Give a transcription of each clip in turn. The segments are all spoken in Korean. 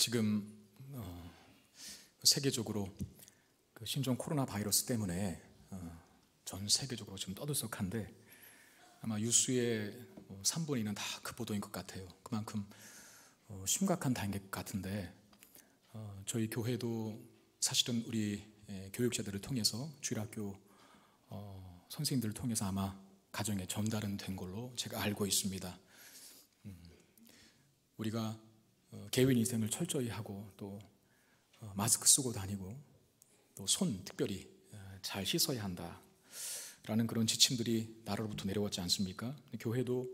지금 세계적으로 그 신종 코로나 바이러스 때문에 전 세계적으로 지금 떠들썩한데 아마 뉴스의 3분의 2는 다 그 보도인 것 같아요. 그만큼 심각한 단계 같은데 저희 교회도 사실은 우리 교육자들을 통해서 주일학교 선생님들을 통해서 아마 가정에 전달은 된 걸로 제가 알고 있습니다. 우리가 개인 위생을 철저히 하고 또 마스크 쓰고 다니고 또 손 특별히 잘 씻어야 한다라는 그런 지침들이 나라로부터 내려왔지 않습니까? 교회도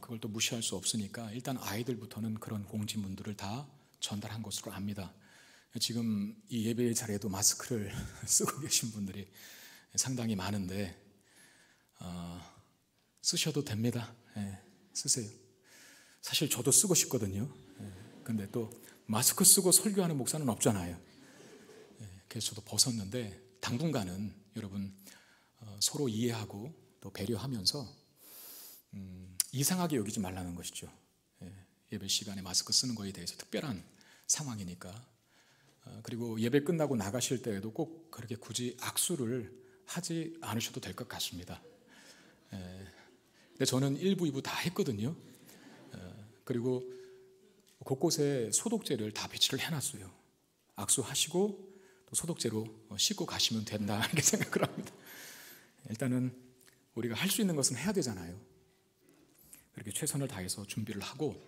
그걸 또 무시할 수 없으니까 일단 아이들부터는 그런 공지문들을 다 전달한 것으로 압니다. 지금 이 예배의 자리에도 마스크를 쓰고 계신 분들이 상당히 많은데 쓰셔도 됩니다. 쓰세요. 사실 저도 쓰고 싶거든요. 근데 또 마스크 쓰고 설교하는 목사는 없잖아요. 그래서 저도 벗었는데 당분간은 여러분 서로 이해하고 또 배려하면서 이상하게 여기지 말라는 것이죠. 예배 시간에 마스크 쓰는 거에 대해서 특별한 상황이니까. 그리고 예배 끝나고 나가실 때에도 꼭 그렇게 굳이 악수를 하지 않으셔도 될 것 같습니다. 근데 저는 1부, 2부 다 했거든요. 그리고 곳곳에 소독제를 다 배치를 해놨어요. 악수하시고 또 소독제로 씻고 가시면 된다 이렇게 생각을 합니다. 일단은 우리가 할 수 있는 것은 해야 되잖아요. 그렇게 최선을 다해서 준비를 하고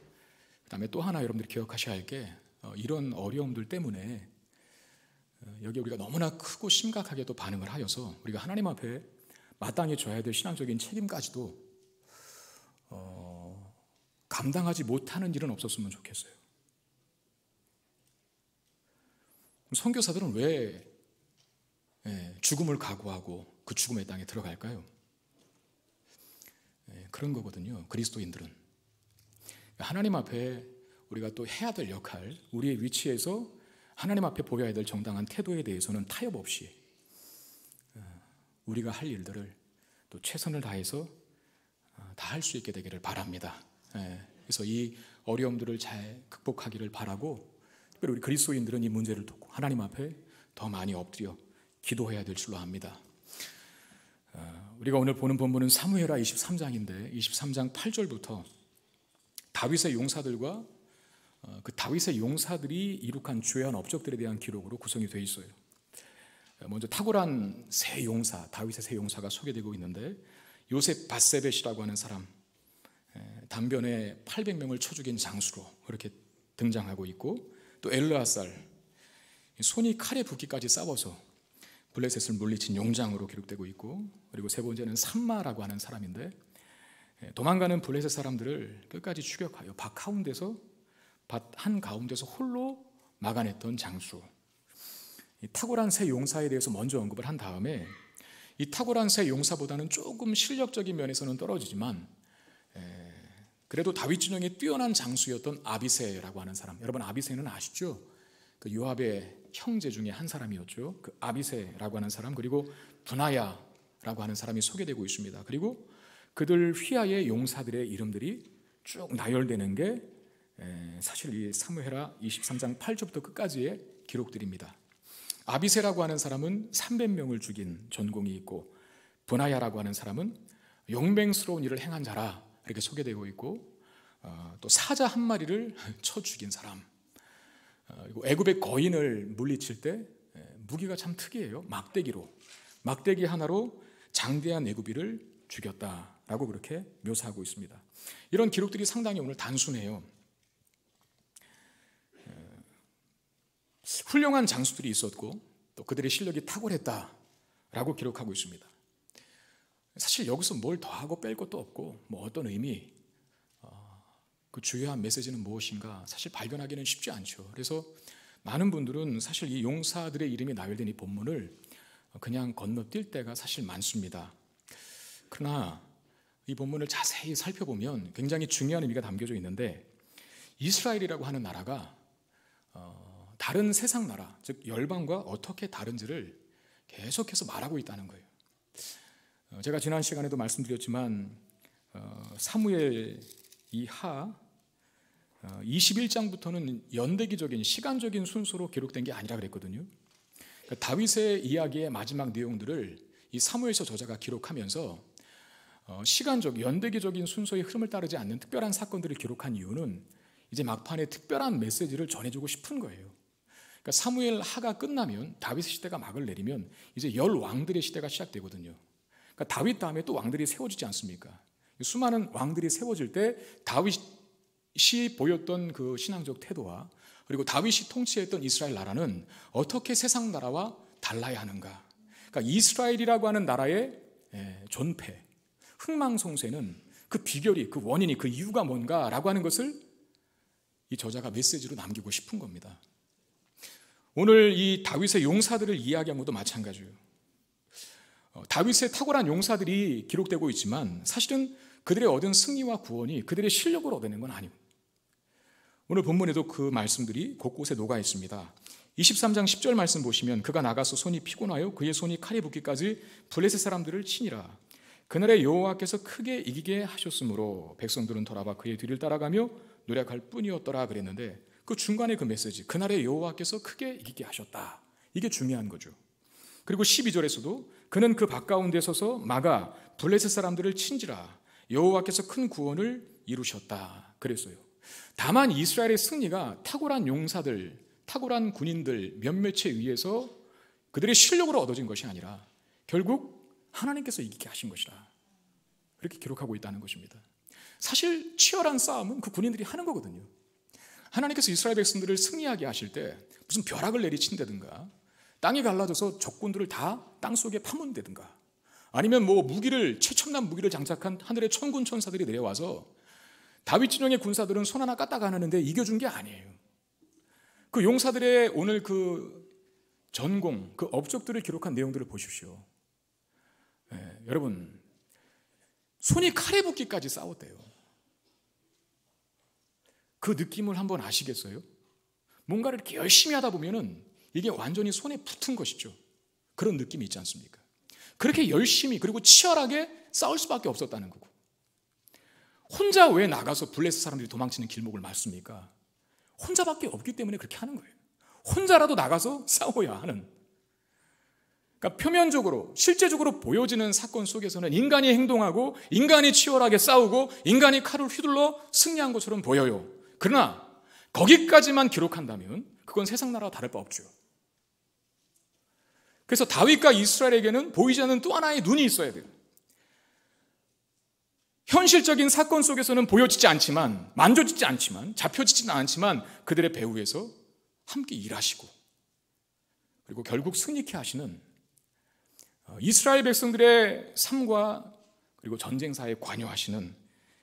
그다음에 또 하나 여러분들이 기억하셔야 할 게 이런 어려움들 때문에 여기 우리가 너무나 크고 심각하게 또 반응을 하여서 우리가 하나님 앞에 마땅히 져야 될 신앙적인 책임까지도 감당하지 못하는 일은 없었으면 좋겠어요. 선교사들은 왜 죽음을 각오하고 그 죽음의 땅에 들어갈까요? 그런 거거든요. 그리스도인들은 하나님 앞에 우리가 또 해야 될 역할, 우리의 위치에서 하나님 앞에 보여야 될 정당한 태도에 대해서는 타협 없이 우리가 할 일들을 또 최선을 다해서 다 할 수 있게 되기를 바랍니다. 그래서 이 어려움들을 잘 극복하기를 바라고, 특별히 우리 그리스도인들은 이 문제를 두고 하나님 앞에 더 많이 엎드려 기도해야 될 줄로 압니다. 우리가 오늘 보는 본문은 사무엘하 23장인데 23장 8절부터 다윗의 용사들과 그 다윗의 용사들이 이룩한 주요한 업적들에 대한 기록으로 구성이 되어 있어요. 먼저 탁월한 세 용사, 다윗의 세 용사가 소개되고 있는데 요셉 바세벳이라고 하는 사람, 단변에 800명을 쳐 죽인 장수로 그렇게 등장하고 있고, 또 엘르아살, 손이 칼에 붓기까지 싸워서 블레셋을 물리친 용장으로 기록되고 있고, 그리고 세 번째는 삼마라고 하는 사람인데 도망가는 블레셋 사람들을 끝까지 추격하여 밭 한가운데서 홀로 막아냈던 장수. 이 탁월한 세 용사에 대해서 먼저 언급을 한 다음에 이 탁월한 세 용사보다는 조금 실력적인 면에서는 떨어지지만 그래도 다윗 진영에 뛰어난 장수였던 아비새라고 하는 사람, 여러분 아비새는 아시죠? 그 요압의 형제 중에 한 사람이었죠. 그 아비새라고 하는 사람, 그리고 분하야라고 하는 사람이 소개되고 있습니다. 그리고 그들 휘하의 용사들의 이름들이 쭉 나열되는 게 사실 이 사무엘하 23장 8절부터 끝까지의 기록들입니다. 아비새라고 하는 사람은 300명을 죽인 전공이 있고, 분하야라고 하는 사람은 용맹스러운 일을 행한 자라 이렇게 소개되고 있고, 또 사자 한 마리를 쳐 죽인 사람, 그리고 애굽의 거인을 물리칠 때 무기가 참 특이해요. 막대기 하나로 장대한 애굽인을 죽였다라고 그렇게 묘사하고 있습니다. 이런 기록들이 상당히 오늘 단순해요. 훌륭한 장수들이 있었고 또 그들의 실력이 탁월했다라고 기록하고 있습니다. 사실 여기서 뭘 더하고 뺄 것도 없고 뭐 어떤 의미, 그 주요한 메시지는 무엇인가 사실 발견하기는 쉽지 않죠. 그래서 많은 분들은 사실 이 용사들의 이름이 나열된 이 본문을 그냥 건너뛸 때가 사실 많습니다. 그러나 이 본문을 자세히 살펴보면 굉장히 중요한 의미가 담겨져 있는데, 이스라엘이라고 하는 나라가 다른 세상 나라, 즉 열방과 어떻게 다른지를 계속해서 말하고 있다는 거예요. 제가 지난 시간에도 말씀드렸지만 사무엘 이하 21장부터는 연대기적인 시간적인 순서로 기록된 게 아니라 그랬거든요. 그러니까 다윗의 이야기의 마지막 내용들을 이 사무엘서 저자가 기록하면서 시간적, 연대기적인 순서의 흐름을 따르지 않는 특별한 사건들을 기록한 이유는 이제 막판에 특별한 메시지를 전해주고 싶은 거예요. 그러니까 사무엘 하가 끝나면 다윗의 시대가 막을 내리면 이제 10왕들의 시대가 시작되거든요. 그러니까 다윗 다음에 또 왕들이 세워지지 않습니까? 수많은 왕들이 세워질 때 다윗이 보였던 그 신앙적 태도와 그리고 다윗이 통치했던 이스라엘 나라는 어떻게 세상 나라와 달라야 하는가? 그러니까 이스라엘이라고 하는 나라의 존폐, 흥망성쇠는 그 비결이, 그 원인이, 그 이유가 뭔가라고 하는 것을 이 저자가 메시지로 남기고 싶은 겁니다. 오늘 이 다윗의 용사들을 이야기한 것도 마찬가지예요. 다윗의 탁월한 용사들이 기록되고 있지만 사실은 그들의 얻은 승리와 구원이 그들의 실력으로 얻어낸 건 아니고, 오늘 본문에도 그 말씀들이 곳곳에 녹아 있습니다. 23장 10절 말씀 보시면 그가 나가서 손이 피곤하여 그의 손이 칼에 붙기까지 블레셋 사람들을 치니라. 그날에 여호와께서 크게 이기게 하셨으므로 백성들은 돌아봐 그의 뒤를 따라가며 노력할 뿐이었더라 그랬는데, 그 중간에 그 메시지, 그날에 여호와께서 크게 이기게 하셨다, 이게 중요한 거죠. 그리고 12절에서도 그는 그 밭가운데 서서 막아 블레셋 사람들을 친지라 여호와께서 큰 구원을 이루셨다 그랬어요. 다만 이스라엘의 승리가 탁월한 용사들, 탁월한 군인들 몇몇에 의해서 그들의 실력으로 얻어진 것이 아니라 결국 하나님께서 이기게 하신 것이라, 그렇게 기록하고 있다는 것입니다. 사실 치열한 싸움은 그 군인들이 하는 거거든요. 하나님께서 이스라엘 백성들을 승리하게 하실 때 무슨 벼락을 내리친다든가, 땅이 갈라져서 적군들을 다 땅속에 파문다든가, 아니면 뭐 최첨단 무기를 장착한 하늘의 천군 천사들이 내려와서 다윗 진영의 군사들은 손 하나 까딱 안 하는데 이겨준 게 아니에요. 그 용사들의 오늘 그 전공, 그 업적들을 기록한 내용들을 보십시오. 여러분, 손이 칼에 붙기까지 싸웠대요. 그 느낌을 한번 아시겠어요? 뭔가를 이렇게 열심히 하다 보면은 이게 완전히 손에 붙은 것이죠. 그런 느낌이 있지 않습니까? 그렇게 열심히 그리고 치열하게 싸울 수밖에 없었다는 거고, 혼자 왜 나가서 블레셋 사람들이 도망치는 길목을 막습니까? 혼자밖에 없기 때문에 그렇게 하는 거예요. 혼자라도 나가서 싸워야 하는. 그러니까 표면적으로, 실제적으로 보여지는 사건 속에서는 인간이 행동하고 인간이 치열하게 싸우고 인간이 칼을 휘둘러 승리한 것처럼 보여요. 그러나 거기까지만 기록한다면 그건 세상 나라와 다를 바 없죠. 그래서 다윗과 이스라엘에게는 보이지 않는 또 하나의 눈이 있어야 돼요. 현실적인 사건 속에서는 보여지지 않지만, 만져지지 않지만, 잡혀지지는 않지만 그들의 배후에서 함께 일하시고, 그리고 결국 승리케 하시는 이스라엘 백성들의 삶과 그리고 전쟁사에 관여하시는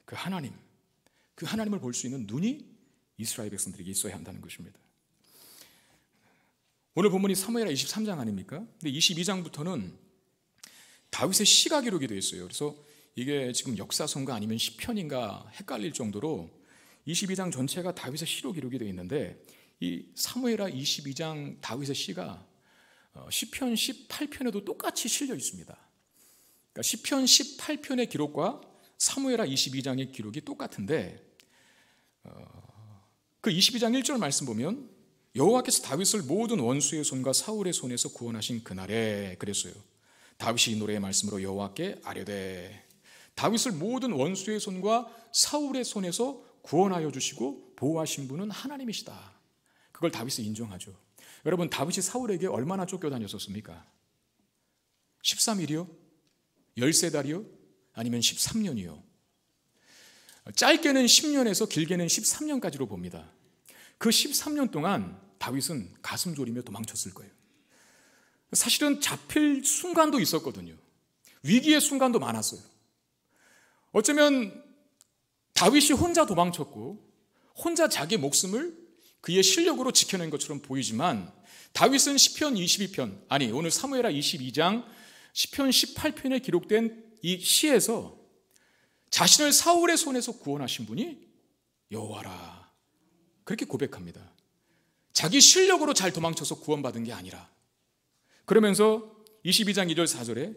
그 하나님, 그 하나님을 볼 수 있는 눈이 이스라엘 백성들에게 있어야 한다는 것입니다. 오늘 본문이 사무엘하 23장 아닙니까? 근데 22장부터는 다윗의 시가 기록이 되어 있어요. 그래서 이게 지금 역사서인가 아니면 시편인가 헷갈릴 정도로 22장 전체가 다윗의 시로 기록이 되어 있는데, 이 사무엘하 22장 다윗의 시가 시편 18편에도 똑같이 실려 있습니다. 그러니까 시편 18편의 기록과 사무엘하 22장의 기록이 똑같은데, 그 22장 1절 말씀 보면 여호와께서 다윗을 모든 원수의 손과 사울의 손에서 구원하신 그날에 그랬어요. 다윗이 이 노래의 말씀으로 여호와께 아뢰되, 다윗을 모든 원수의 손과 사울의 손에서 구원하여 주시고 보호하신 분은 하나님이시다. 그걸 다윗이 인정하죠. 여러분, 다윗이 사울에게 얼마나 쫓겨다녔었습니까? 13일이요? 13달이요? 아니면 13년이요? 짧게는 10년에서 길게는 13년까지로 봅니다. 그 13년 동안 다윗은 가슴 졸이며 도망쳤을 거예요. 사실은 잡힐 순간도 있었거든요. 위기의 순간도 많았어요. 어쩌면 다윗이 혼자 도망쳤고 혼자 자기 목숨을 그의 실력으로 지켜낸 것처럼 보이지만, 다윗은 시편 22편, 아니 오늘 사무엘하 22장 시편 18편에 기록된 이 시에서 자신을 사울의 손에서 구원하신 분이 여호와라, 그렇게 고백합니다. 자기 실력으로 잘 도망쳐서 구원받은 게 아니라. 그러면서 22장 2절 4절에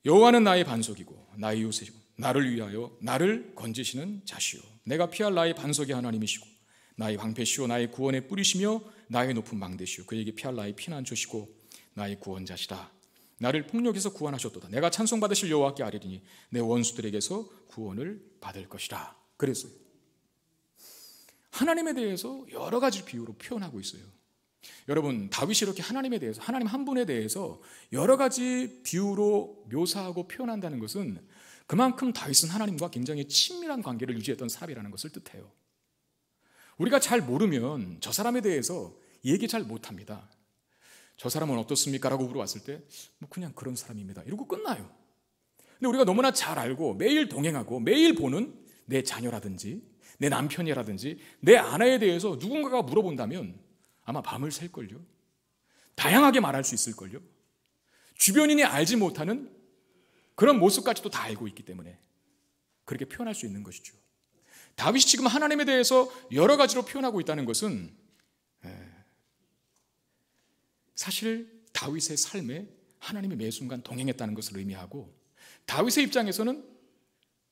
여호와는 나의 반석이고 나의 요새시고 나를 위하여 나를 건지시는 자시오. 내가 피할 나의 반석의 하나님이시고 나의 방패시오 나의 구원의 뿌리시며 나의 높은 망대시오. 그에게 피할 나의 피난처시고 나의 구원자시다. 나를 폭력에서 구원하셨도다. 내가 찬송받으실 여호와께 아뢰리니 내 원수들에게서 구원을 받을 것이라. 그랬어요. 하나님에 대해서 여러 가지 비유로 표현하고 있어요. 여러분, 다윗이 이렇게 하나님에 대해서, 하나님 한 분에 대해서 여러 가지 비유로 묘사하고 표현한다는 것은 그만큼 다윗은 하나님과 굉장히 친밀한 관계를 유지했던 사람이라는 것을 뜻해요. 우리가 잘 모르면 저 사람에 대해서 얘기 잘 못합니다. 저 사람은 어떻습니까? 라고 물어봤을 때 그냥 그런 사람입니다 이러고 끝나요. 근데 우리가 너무나 잘 알고 매일 동행하고 매일 보는 내 자녀라든지 내 남편이라든지 내 아내에 대해서 누군가가 물어본다면 아마 밤을 샐걸요. 다양하게 말할 수 있을걸요. 주변인이 알지 못하는 그런 모습까지도 다 알고 있기 때문에 그렇게 표현할 수 있는 것이죠. 다윗이 지금 하나님에 대해서 여러 가지로 표현하고 있다는 것은 사실 다윗의 삶에 하나님이 매 순간 동행했다는 것을 의미하고 다윗의 입장에서는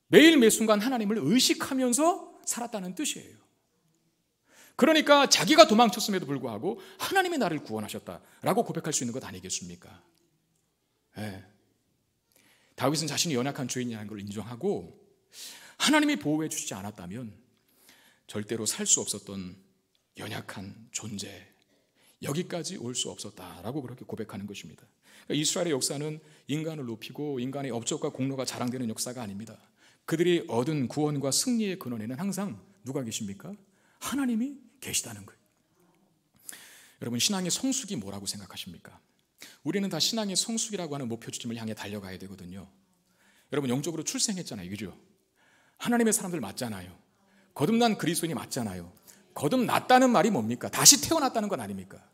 매일 매 순간 하나님을 의식하면서 살았다는 뜻이에요. 그러니까 자기가 도망쳤음에도 불구하고 하나님이 나를 구원하셨다라고 고백할 수 있는 것 아니겠습니까? 다윗은 자신이 연약한 죄인이라는 걸 인정하고 하나님이 보호해 주시지 않았다면 절대로 살 수 없었던 연약한 존재, 여기까지 올 수 없었다라고 그렇게 고백하는 것입니다. 그러니까 이스라엘의 역사는 인간을 높이고 인간의 업적과 공로가 자랑되는 역사가 아닙니다. 그들이 얻은 구원과 승리의 근원에는 항상 누가 계십니까? 하나님이 계시다는 거예요. 여러분, 신앙의 성숙이 뭐라고 생각하십니까? 우리는 다 신앙의 성숙이라고 하는 목표지점을 향해 달려가야 되거든요. 여러분, 영적으로 출생했잖아요. 그죠? 하나님의 사람들 맞잖아요. 거듭난 그리스도인이 맞잖아요. 거듭났다는 말이 뭡니까? 다시 태어났다는 건 아닙니까?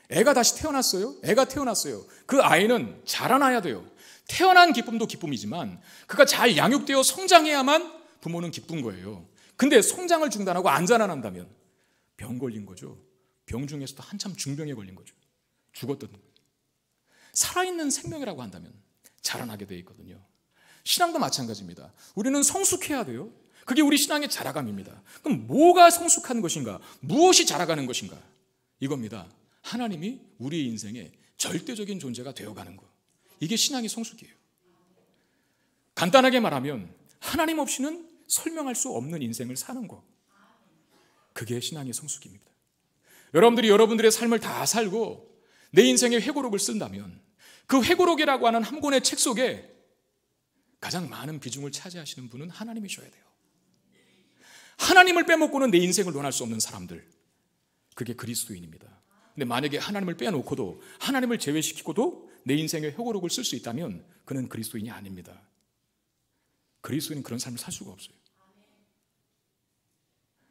애가 다시 태어났어요? 애가 태어났어요. 그 아이는 자라나야 돼요. 태어난 기쁨도 기쁨이지만 그가 잘 양육되어 성장해야만 부모는 기쁜 거예요. 근데 성장을 중단하고 안 자라난다면 병 걸린 거죠. 병 중에서도 한참 중병에 걸린 거죠. 죽었던 거예요. 살아있는 생명이라고 한다면 자라나게 되어 있거든요. 신앙도 마찬가지입니다. 우리는 성숙해야 돼요. 그게 우리 신앙의 자라감입니다. 그럼 뭐가 성숙한 것인가? 무엇이 자라가는 것인가? 이겁니다. 하나님이 우리의 인생에 절대적인 존재가 되어가는 것. 이게 신앙의 성숙이에요. 간단하게 말하면 하나님 없이는 설명할 수 없는 인생을 사는 것. 그게 신앙의 성숙입니다. 여러분들이 여러분들의 삶을 다 살고 내 인생의 회고록을 쓴다면 그 회고록이라고 하는 한 권의 책 속에 가장 많은 비중을 차지하시는 분은 하나님이셔야 돼요. 하나님을 빼먹고는 내 인생을 논할 수 없는 사람들, 그게 그리스도인입니다. 근데 만약에 하나님을 빼놓고도 하나님을 제외시키고도 내 인생의 회고록을 쓸 수 있다면 그는 그리스도인이 아닙니다. 그리스도인은 그런 삶을 살 수가 없어요.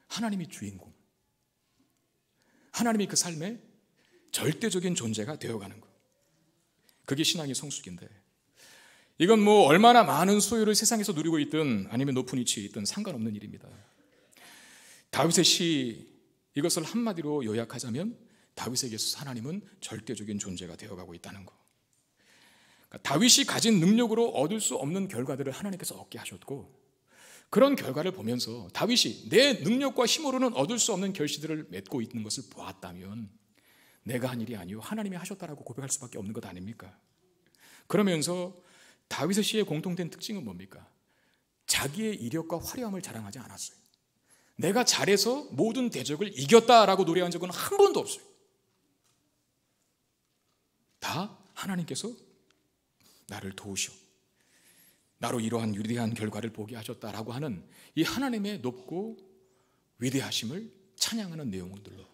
하나님이 주인공, 하나님이 그 삶의 절대적인 존재가 되어가는 것, 그게 신앙의 성숙인데, 이건 뭐 얼마나 많은 소유를 세상에서 누리고 있든 아니면 높은 위치에 있든 상관없는 일입니다. 다윗의 시, 이것을 한마디로 요약하자면 다윗에게 있어서 하나님은 절대적인 존재가 되어가고 있다는 것. 그러니까 다윗이 가진 능력으로 얻을 수 없는 결과들을 하나님께서 얻게 하셨고, 그런 결과를 보면서 다윗이 내 능력과 힘으로는 얻을 수 없는 결실들을 맺고 있는 것을 보았다면 내가 한 일이 아니요 하나님이 하셨다라고 고백할 수밖에 없는 것 아닙니까? 그러면서 다윗의 시의 공통된 특징은 뭡니까? 자기의 이력과 화려함을 자랑하지 않았어요. 내가 잘해서 모든 대적을 이겼다라고 노래한 적은 한 번도 없어요. 다 하나님께서 나를 도우셔, 나로 이러한 위대한 결과를 보게 하셨다라고 하는 이 하나님의 높고 위대하심을 찬양하는 내용들로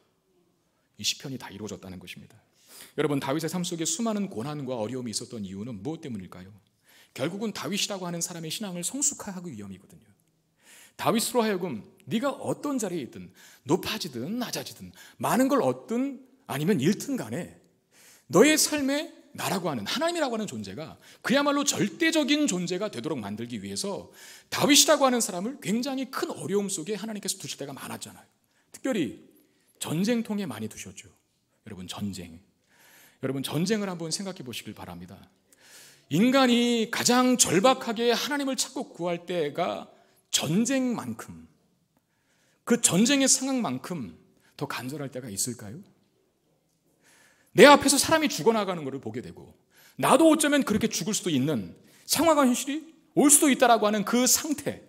이 시편이 다 이루어졌다는 것입니다. 여러분, 다윗의 삶 속에 수많은 고난과 어려움이 있었던 이유는 무엇 때문일까요? 결국은 다윗이라고 하는 사람의 신앙을 성숙화하기 위함이거든요. 다윗으로 하여금 네가 어떤 자리에 있든 높아지든 낮아지든 많은 걸 얻든 아니면 잃든 간에 너의 삶에 나라고 하는 하나님이라고 하는 존재가 그야말로 절대적인 존재가 되도록 만들기 위해서 다윗이라고 하는 사람을 굉장히 큰 어려움 속에 하나님께서 두실 때가 많았잖아요. 특별히 전쟁통에 많이 두셨죠. 여러분, 전쟁을 한번 생각해 보시길 바랍니다. 인간이 가장 절박하게 하나님을 찾고 구할 때가 전쟁만큼, 그 전쟁의 상황만큼 더 간절할 때가 있을까요? 내 앞에서 사람이 죽어나가는 것을 보게 되고 나도 어쩌면 그렇게 죽을 수도 있는 상황과 현실이 올 수도 있다라고 하는 그 상태,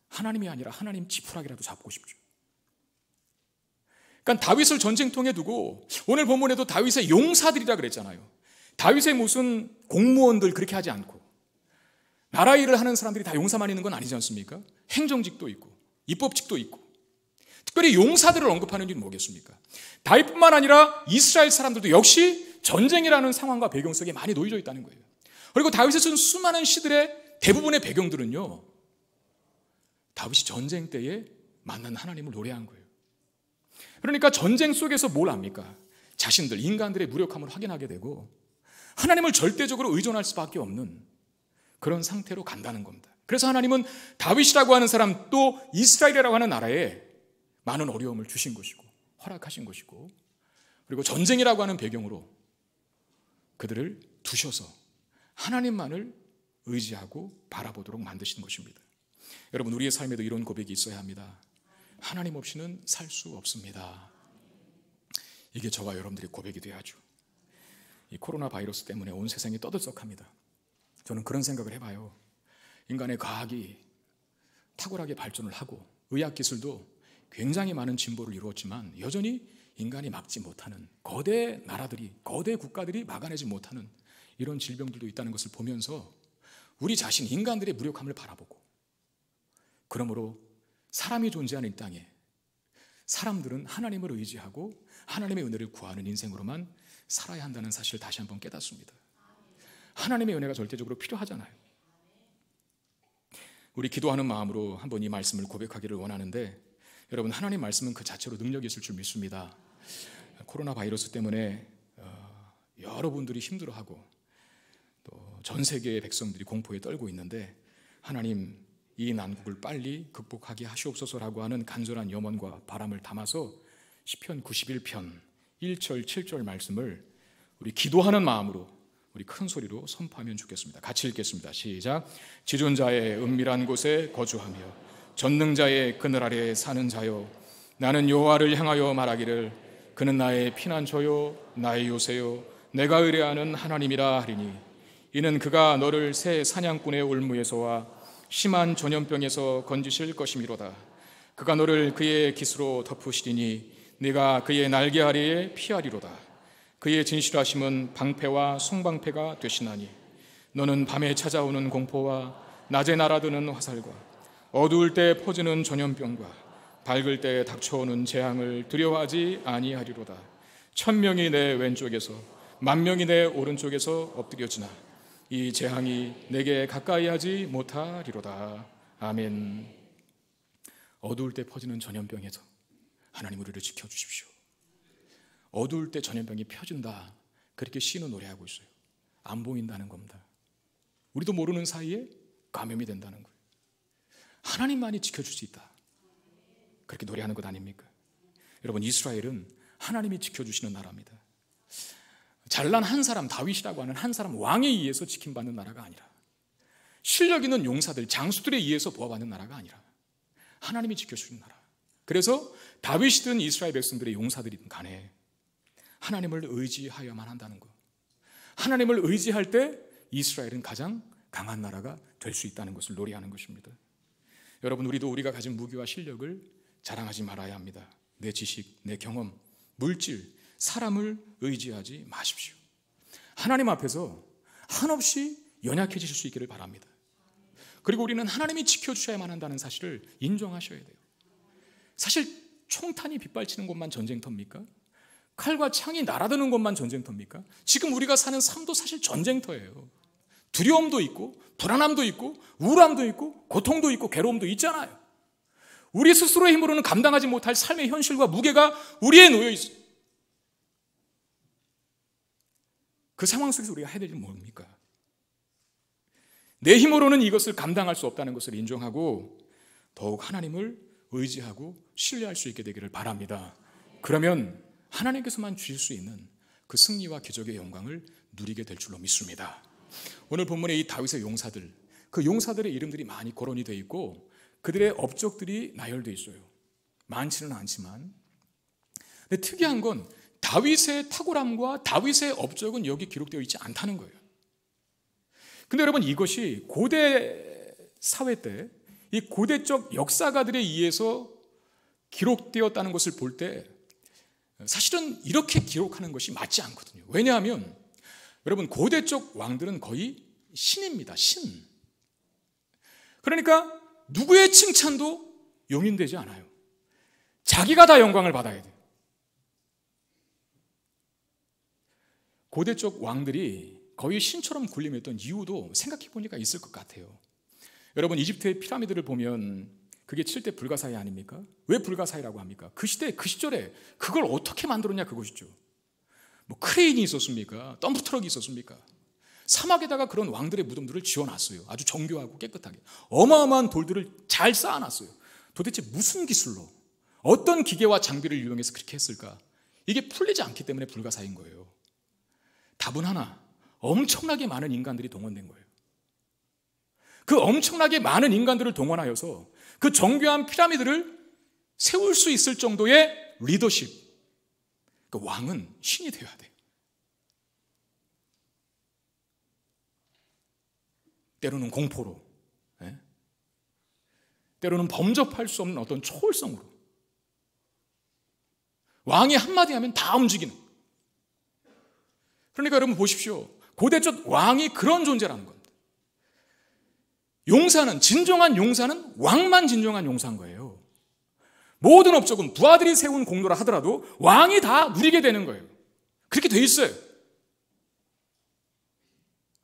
하나님이 아니라 하나님 지푸라기라도 잡고 싶죠. 그러니까 다윗을 전쟁통에 두고 오늘 본문에도 다윗의 용사들이라 그랬잖아요. 다윗의 무슨 공무원들 그렇게 하지 않고 나라 일을 하는 사람들이 다 용사만 있는 건 아니지 않습니까? 행정직도 있고 입법직도 있고 특별히 용사들을 언급하는 이유는 뭐겠습니까? 다윗뿐만 아니라 이스라엘 사람들도 역시 전쟁이라는 상황과 배경 속에 많이 놓여져 있다는 거예요. 그리고 다윗의 쓴 수많은 시들의 대부분의 배경들은요, 다윗이 전쟁 때에 만난 하나님을 노래한 거예요. 그러니까 전쟁 속에서 뭘 합니까? 자신들, 인간들의 무력함을 확인하게 되고 하나님을 절대적으로 의존할 수밖에 없는 그런 상태로 간다는 겁니다. 그래서 하나님은 다윗이라고 하는 사람, 또 이스라엘이라고 하는 나라에 많은 어려움을 주신 것이고 허락하신 것이고, 그리고 전쟁이라고 하는 배경으로 그들을 두셔서 하나님만을 의지하고 바라보도록 만드신 것입니다. 여러분, 우리의 삶에도 이런 고백이 있어야 합니다. 하나님 없이는 살 수 없습니다. 이게 저와 여러분들의 고백이 돼야죠. 이 코로나 바이러스 때문에 온 세상이 떠들썩합니다. 저는 그런 생각을 해봐요. 인간의 과학이 탁월하게 발전을 하고 의학기술도 굉장히 많은 진보를 이루었지만 여전히 인간이 막지 못하는 거대 나라들이, 거대 국가들이 막아내지 못하는 이런 질병들도 있다는 것을 보면서 우리 자신, 인간들의 무력함을 바라보고, 그러므로 사람이 존재하는 이 땅에 사람들은 하나님을 의지하고 하나님의 은혜를 구하는 인생으로만 살아야 한다는 사실을 다시 한번 깨닫습니다. 하나님의 은혜가 절대적으로 필요하잖아요. 우리 기도하는 마음으로 한번 이 말씀을 고백하기를 원하는데, 여러분, 하나님 말씀은 그 자체로 능력이 있을 줄 믿습니다. 코로나 바이러스 때문에 여러분들이 힘들어하고 또 전 세계의 백성들이 공포에 떨고 있는데, 하나님 이 난국을 빨리 극복하게 하시옵소서라고 하는 간절한 염원과 바람을 담아서 시편 91편 1절 7절 말씀을 우리 기도하는 마음으로 우리 큰 소리로 선포하면 좋겠습니다. 같이 읽겠습니다. 시작. 지존자의 은밀한 곳에 거주하며 전능자의 그늘 아래 사는 자여, 나는 여호와를 향하여 말하기를 그는 나의 피난처요 나의 요새요 내가 의뢰하는 하나님이라 하리니, 이는 그가 너를 새 사냥꾼의 올무에서와 심한 전염병에서 건지실 것이미로다. 그가 너를 그의 깃으로 덮으시리니 네가 그의 날개 아래에 피하리로다. 그의 진실하심은 방패와 송방패가 되시나니, 너는 밤에 찾아오는 공포와 낮에 날아드는 화살과 어두울 때 퍼지는 전염병과 밝을 때 닥쳐오는 재앙을 두려워하지 아니하리로다. 1000명이 내 왼쪽에서 10,000명이 내 오른쪽에서 엎드려지나 이 재앙이 내게 가까이 하지 못하리로다. 아멘. 어두울 때 퍼지는 전염병에서 하나님 우리를 지켜주십시오. 어두울 때 전염병이 펴진다, 그렇게 시인은 노래하고 있어요. 안 보인다는 겁니다. 우리도 모르는 사이에 감염이 된다는 거예요. 하나님만이 지켜줄 수 있다, 그렇게 노래하는 것 아닙니까? 여러분, 이스라엘은 하나님이 지켜주시는 나라입니다. 잘난 한 사람, 다윗이라고 하는 한 사람 왕에 의해서 지킴받는 나라가 아니라, 실력 있는 용사들, 장수들에 의해서 보호받는 나라가 아니라 하나님이 지켜주시는 나라. 그래서 다윗이든 이스라엘 백성들의 용사들이든 간에 하나님을 의지하여야만 한다는 것, 하나님을 의지할 때 이스라엘은 가장 강한 나라가 될 수 있다는 것을 노래하는 것입니다. 여러분, 우리도 우리가 가진 무기와 실력을 자랑하지 말아야 합니다. 내 지식, 내 경험, 물질, 사람을 의지하지 마십시오. 하나님 앞에서 한없이 연약해지실 수 있기를 바랍니다. 그리고 우리는 하나님이 지켜주셔야만 한다는 사실을 인정하셔야 돼요. 사실 총탄이 빗발치는 곳만 전쟁터입니까? 칼과 창이 날아드는 곳만 전쟁터입니까? 지금 우리가 사는 삶도 사실 전쟁터예요. 두려움도 있고 불안함도 있고 우울함도 있고 고통도 있고 괴로움도 있잖아요. 우리 스스로의 힘으로는 감당하지 못할 삶의 현실과 무게가 우리에 놓여 있어요. 그 상황 속에서 우리가 해야 될 일은 뭡니까? 내 힘으로는 이것을 감당할 수 없다는 것을 인정하고 더욱 하나님을 의지하고 신뢰할 수 있게 되기를 바랍니다. 그러면 하나님께서만 주실 수 있는 그 승리와 기적의 영광을 누리게 될 줄로 믿습니다. 오늘 본문의 이 다윗의 용사들, 그 용사들의 이름들이 많이 거론이 되어 있고 그들의 업적들이 나열되어 있어요. 많지는 않지만. 근데 특이한 건 다윗의 탁월함과 다윗의 업적은 여기 기록되어 있지 않다는 거예요. 근데 여러분, 이것이 고대 사회 때 이 고대적 역사가들에 의해서 기록되었다는 것을 볼 때 사실은 이렇게 기록하는 것이 맞지 않거든요. 왜냐하면 여러분, 고대적 왕들은 거의 신입니다. 신. 그러니까 누구의 칭찬도 용인되지 않아요. 자기가 다 영광을 받아야 돼요. 고대적 왕들이 거의 신처럼 군림했던 이유도 생각해 보니까 있을 것 같아요. 여러분, 이집트의 피라미드를 보면 그게 7대 불가사의 아닙니까? 왜 불가사의라고 합니까? 그 시대, 그 시절에 그걸 어떻게 만들었냐, 그것이죠. 뭐 크레인이 있었습니까? 덤프트럭이 있었습니까? 사막에다가 그런 왕들의 무덤들을 지어놨어요. 아주 정교하고 깨끗하게. 어마어마한 돌들을 잘 쌓아놨어요. 도대체 무슨 기술로, 어떤 기계와 장비를 이용해서 그렇게 했을까? 이게 풀리지 않기 때문에 불가사의인 거예요. 답은 하나, 엄청나게 많은 인간들이 동원된 거예요. 그 엄청나게 많은 인간들을 동원하여서 그 정교한 피라미드를 세울 수 있을 정도의 리더십. 그 왕은 신이 되어야 돼요. 때로는 공포로, 때로는 범접할 수 없는 어떤 초월성으로. 왕이 한마디 하면 다 움직이는. 그러니까 여러분 보십시오. 고대적 왕이 그런 존재라는 겁니다. 용사는, 진정한 용사는 왕만 진정한 용사인 거예요. 모든 업적은 부하들이 세운 공로라 하더라도 왕이 다 누리게 되는 거예요. 그렇게 돼 있어요.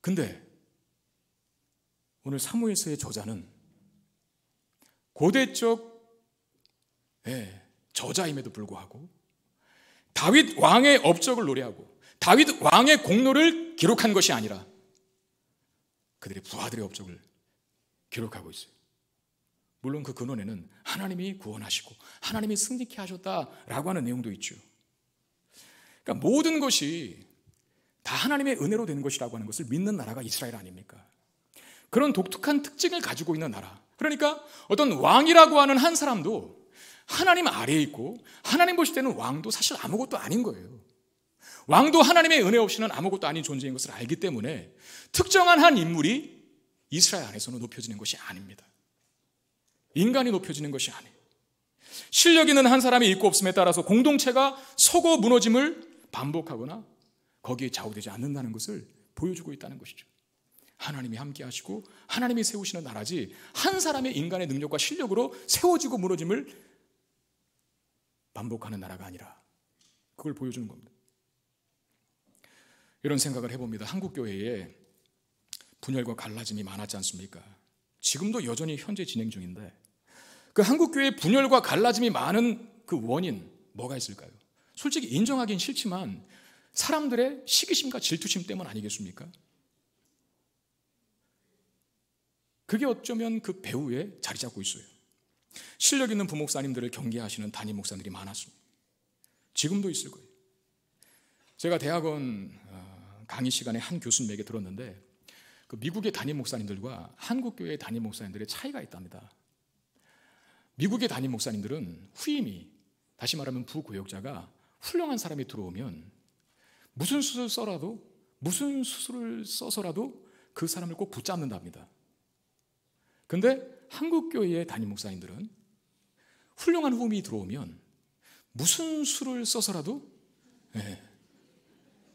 근데 오늘 사무엘서의 저자는 고대적 저자임에도 불구하고 다윗 왕의 업적을 노래하고 다윗 왕의 공로를 기록한 것이 아니라 그들의 부하들의 업적을 기록하고 있어요. 물론 그 근원에는 하나님이 구원하시고 하나님이 승리케 하셨다라고 하는 내용도 있죠. 그러니까 모든 것이 다 하나님의 은혜로 되는 것이라고 하는 것을 믿는 나라가 이스라엘 아닙니까? 그런 독특한 특징을 가지고 있는 나라. 그러니까 어떤 왕이라고 하는 한 사람도 하나님 아래에 있고 하나님 보실 때는 왕도 사실 아무것도 아닌 거예요. 왕도 하나님의 은혜 없이는 아무것도 아닌 존재인 것을 알기 때문에 특정한 한 인물이 이스라엘 안에서는 높여지는 것이 아닙니다. 인간이 높여지는 것이 아니에요. 실력 있는 한 사람이 있고 없음에 따라서 공동체가 서고 무너짐을 반복하거나 거기에 좌우되지 않는다는 것을 보여주고 있다는 것이죠. 하나님이 함께 하시고 하나님이 세우시는 나라지 한 사람의 인간의 능력과 실력으로 세워지고 무너짐을 반복하는 나라가 아니라 그걸 보여주는 겁니다. 이런 생각을 해봅니다. 한국교회에 분열과 갈라짐이 많았지 않습니까? 지금도 여전히 현재 진행 중인데 그 한국교회의 분열과 갈라짐이 많은 그 원인 뭐가 있을까요? 솔직히 인정하긴 싫지만 사람들의 시기심과 질투심 때문 아니겠습니까? 그게 어쩌면 그 배후에 자리 잡고 있어요. 실력 있는 부목사님들을 경계하시는 담임 목사님들이 많았습니다. 지금도 있을 거예요. 제가 대학원 강의 시간에 한 교수님에게 들었는데 그 미국의 담임 목사님들과 한국교회의 담임 목사님들의 차이가 있답니다. 미국의 담임 목사님들은 후임이, 다시 말하면 부고역자가 훌륭한 사람이 들어오면 무슨 수술을 써서라도 그 사람을 꼭 붙잡는답니다. 근데 한국교회의 담임 목사님들은 훌륭한 후임이 들어오면 무슨 수를 써서라도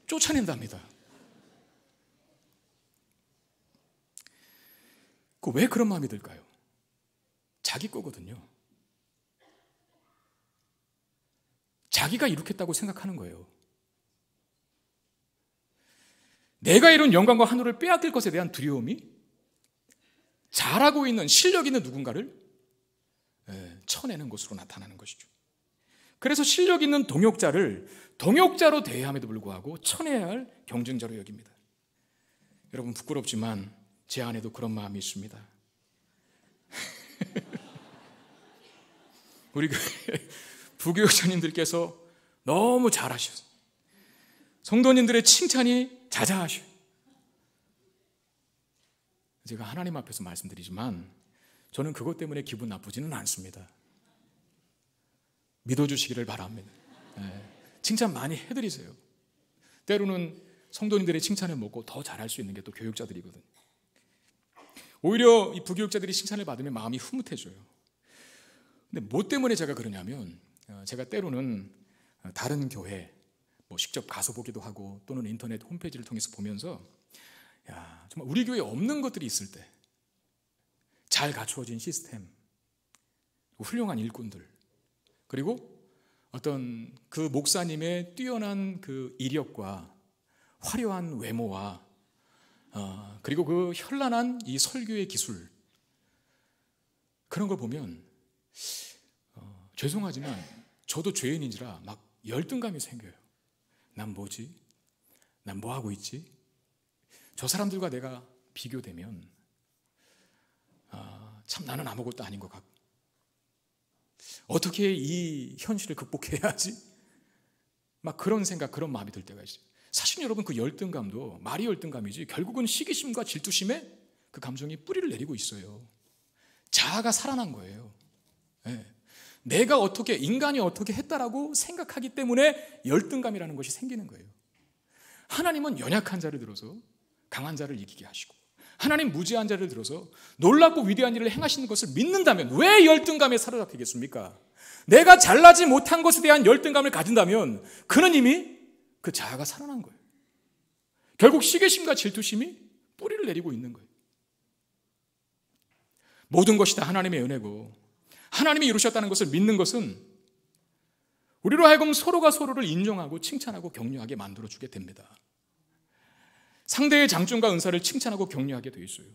쫓아낸답니다. 왜 그런 마음이 들까요? 자기 거거든요. 자기가 이룩했다고 생각하는 거예요. 내가 이룬 영광과 한우를 빼앗길 것에 대한 두려움이 잘하고 있는, 실력 있는 누군가를 쳐내는 것으로 나타나는 것이죠. 그래서 실력 있는 동역자를 동역자로 대함에도 불구하고 쳐내야 할 경쟁자로 여깁니다. 여러분 부끄럽지만 제 안에도 그런 마음이 있습니다. 우리 부교육자님들께서 너무 잘하셨어요. 성도님들의 칭찬이 자자하셔. 제가 하나님 앞에서 말씀드리지만 저는 그것 때문에 기분 나쁘지는 않습니다. 믿어주시기를 바랍니다. 칭찬 많이 해드리세요. 때로는 성도님들의 칭찬을 먹고 더 잘할 수 있는 게 또 교육자들이거든요. 오히려 이 부교육자들이 칭찬을 받으면 마음이 흐뭇해져요. 근데 뭐 때문에 제가 그러냐면 제가 때로는 다른 교회 직접 가서 보기도 하고 또는 인터넷 홈페이지를 통해서 보면서 야, 정말 우리 교회에 없는 것들이 있을 때 잘 갖추어진 시스템, 훌륭한 일꾼들, 그리고 어떤 그 목사님의 뛰어난 그 이력과 화려한 외모와 그리고 그 현란한 이 설교의 기술, 그런 걸 보면 죄송하지만 저도 죄인인지라 막 열등감이 생겨요. 난 뭐지? 난 뭐 하고 있지? 저 사람들과 내가 비교되면 참 나는 아무것도 아닌 것 같고 어떻게 이 현실을 극복해야 하지? 막 그런 생각, 그런 마음이 들 때가 있어요. 사실 여러분 그 열등감도 말이 열등감이지 결국은 시기심과 질투심에 그 감정이 뿌리를 내리고 있어요. 자아가 살아난 거예요. 네. 내가 어떻게, 인간이 어떻게 했다라고 생각하기 때문에 열등감이라는 것이 생기는 거예요. 하나님은 연약한 자를 들어서 강한 자를 이기게 하시고, 하나님 무지한 자를 들어서 놀랍고 위대한 일을 행하시는 것을 믿는다면 왜 열등감에 사로잡히겠습니까? 내가 잘나지 못한 것에 대한 열등감을 가진다면 그는 이미 그 자아가 살아난 거예요. 결국 시기심과 질투심이 뿌리를 내리고 있는 거예요. 모든 것이 다 하나님의 은혜고 하나님이 이루셨다는 것을 믿는 것은 우리로 하여금 서로가 서로를 인정하고 칭찬하고 격려하게 만들어주게 됩니다. 상대의 장점과 은사를 칭찬하고 격려하게 되어 있어요.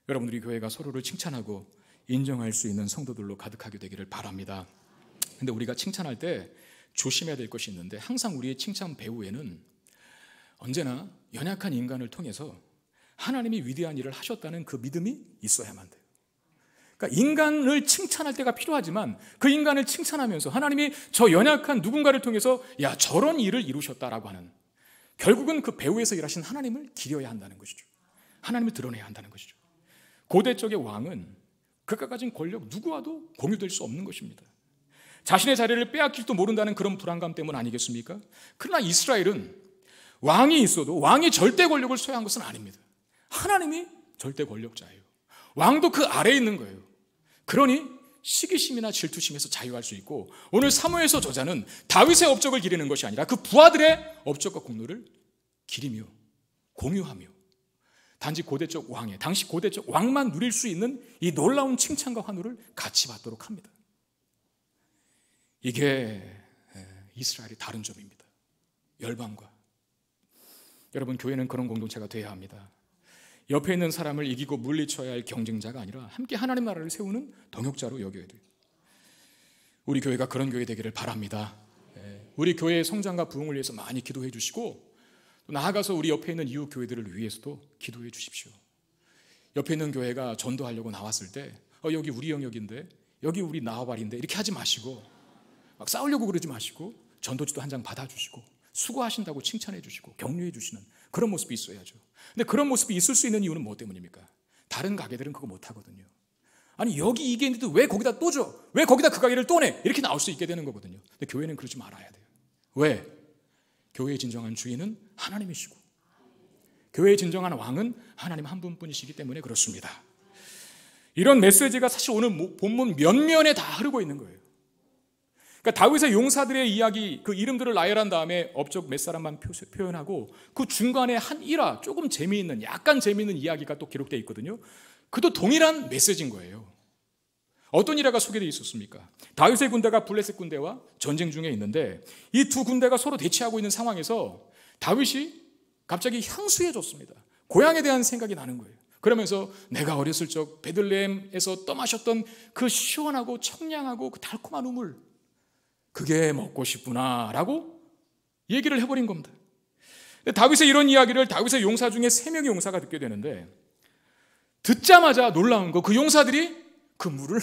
여러분들이 교회가 서로를 칭찬하고 인정할 수 있는 성도들로 가득하게 되기를 바랍니다. 근데 우리가 칭찬할 때 조심해야 될 것이 있는데 항상 우리의 칭찬 배후에는 언제나 연약한 인간을 통해서 하나님이 위대한 일을 하셨다는 그 믿음이 있어야만 돼요. 그러니까 인간을 칭찬할 때가 필요하지만 그 인간을 칭찬하면서 하나님이 저 연약한 누군가를 통해서 야 저런 일을 이루셨다라고 하는, 결국은 그 배후에서 일하신 하나님을 기려야 한다는 것이죠. 하나님을 드러내야 한다는 것이죠. 고대 쪽의 왕은 그가 가진 권력 누구와도 공유될 수 없는 것입니다. 자신의 자리를 빼앗길지도 모른다는 그런 불안감 때문 아니겠습니까? 그러나 이스라엘은 왕이 있어도 왕이 절대 권력을 소유한 것은 아닙니다. 하나님이 절대 권력자예요. 왕도 그 아래에 있는 거예요. 그러니 시기심이나 질투심에서 자유할 수 있고, 오늘 사무엘서 저자는 다윗의 업적을 기리는 것이 아니라 그 부하들의 업적과 공로를 기리며 공유하며 단지 고대적 왕의, 당시 고대적 왕만 누릴 수 있는 이 놀라운 칭찬과 환호를 같이 받도록 합니다. 이게 이스라엘의 다른 점입니다. 열방과. 여러분, 교회는 그런 공동체가 되어야 합니다. 옆에 있는 사람을 이기고 물리쳐야 할 경쟁자가 아니라 함께 하나님 나라를 세우는 동역자로 여겨야 돼요. 우리 교회가 그런 교회 되기를 바랍니다. 우리 교회의 성장과 부흥을 위해서 많이 기도해 주시고, 또 나아가서 우리 옆에 있는 이웃 교회들을 위해서도 기도해 주십시오. 옆에 있는 교회가 전도하려고 나왔을 때 여기 우리 영역인데, 여기 우리 나와발인데 이렇게 하지 마시고, 막 싸우려고 그러지 마시고 전도지도 한 장 받아주시고 수고하신다고 칭찬해 주시고 격려해 주시는 그런 모습이 있어야죠. 근데 그런 모습이 있을 수 있는 이유는 뭐 때문입니까? 다른 가게들은 그거 못하거든요. 아니 여기 이게 있는데 왜 거기다 또 줘? 왜 거기다 그 가게를 또 내? 이렇게 나올 수 있게 되는 거거든요. 근데 교회는 그러지 말아야 돼요. 왜? 교회의 진정한 주인은 하나님이시고 교회의 진정한 왕은 하나님 한 분뿐이시기 때문에 그렇습니다. 이런 메시지가 사실 오늘 본문 면면에 다 흐르고 있는 거예요. 그러니까 다윗의 용사들의 이야기, 그 이름들을 나열한 다음에 업적 몇 사람만 표현하고 그 중간에 한 일화, 조금 재미있는, 약간 재미있는 이야기가 또 기록되어 있거든요. 그도 동일한 메시지인 거예요. 어떤 일화가 소개되어 있었습니까? 다윗의 군대가 블레셋 군대와 전쟁 중에 있는데 이 두 군대가 서로 대치하고 있는 상황에서 다윗이 갑자기 향수해졌습니다. 고향에 대한 생각이 나는 거예요. 그러면서 내가 어렸을 적 베들레헴에서 떠마셨던 그 시원하고 청량하고 그 달콤한 우물, 그게 먹고 싶구나 라고 얘기를 해버린 겁니다. 다윗의 이런 이야기를 다윗의 용사 중에 3명의 용사가 듣게 되는데, 듣자마자 놀라운 거, 그 용사들이 그 물을